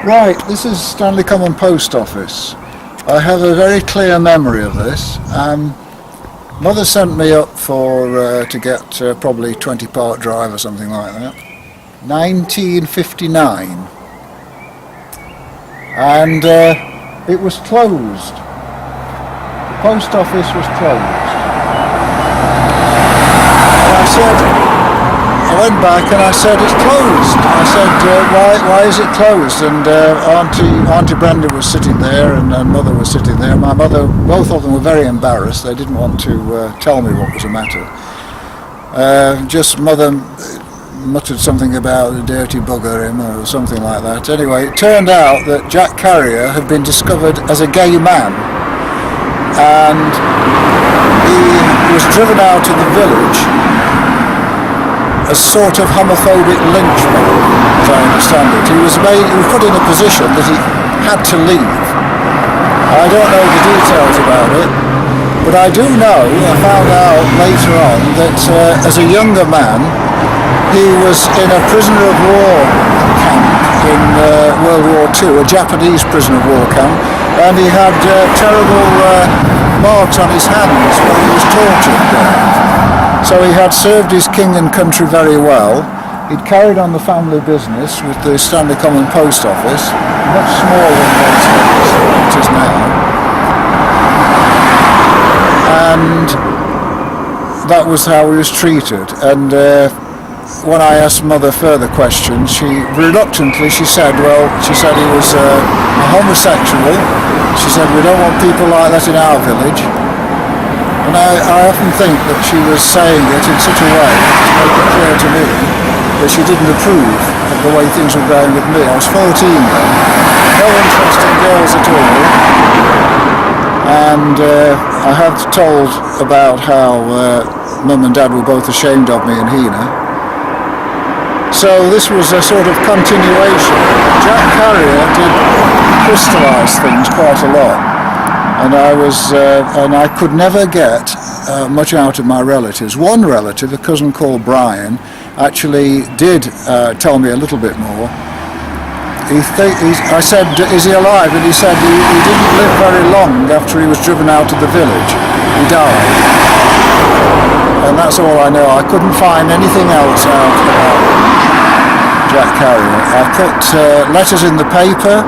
Right, this is Stanley Common Post Office. I have a very clear memory of this. Mother sent me up to get probably 20 Park Drive or something like that. 1959. And it was closed. The post office was closed. And I went back and I said, it's closed. I said, why is it closed? And Auntie Brenda was sitting there and Mother was sitting there. My mother, both of them were very embarrassed. They didn't want to tell me what was the matter. Just Mother muttered something about the dirty bugger him or something like that. Anyway, it turned out that Jack Carrier had been discovered as a gay man. And he was driven out of the village a sort of homophobic lynchman, as I understand it. He was put in a position that he had to leave. I don't know the details about it, but I do know, I found out later on, that as a younger man, he was in a prisoner of war camp in World War II, a Japanese prisoner of war camp, and he had terrible marks on his hands where he was tortured there. So he had served his king and country very well. He'd carried on the family business with the Stanley Common Post Office, much smaller than it is now. And that was how he was treated. And when I asked Mother further questions, she said he was a homosexual. She said, we don't want people like that in our village. And I often think that she was saying it in such a way to make it clear to me that she didn't approve of the way things were going with me. I was 14 then, no interest in girls at all, and I have told about how Mum and Dad were both ashamed of me and Hina. So this was a sort of continuation. Jack Carrier did crystallise things quite a lot. And I could never get much out of my relatives. One relative, a cousin called Brian, actually did tell me a little bit more. I said, is he alive? And he said he didn't live very long after he was driven out of the village. He died. And that's all I know. I couldn't find anything else out about Jack Carrier. I put letters in the paper.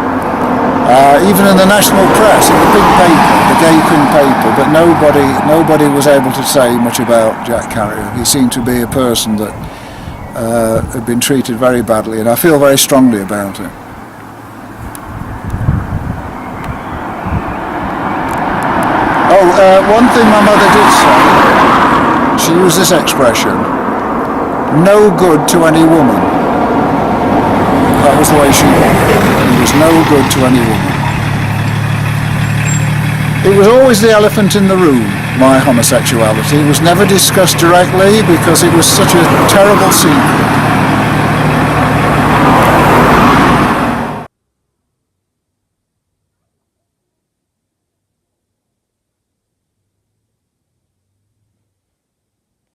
Even in the national press, in the big paper, the gaping paper, but nobody was able to say much about Jack Carrier. He seemed to be a person that had been treated very badly, and I feel very strongly about it. One thing my mother did say, she used this expression, no good to any woman. That was the way she was. He was no good to any woman. It was always the elephant in the room, my homosexuality. It was never discussed directly because it was such a terrible secret.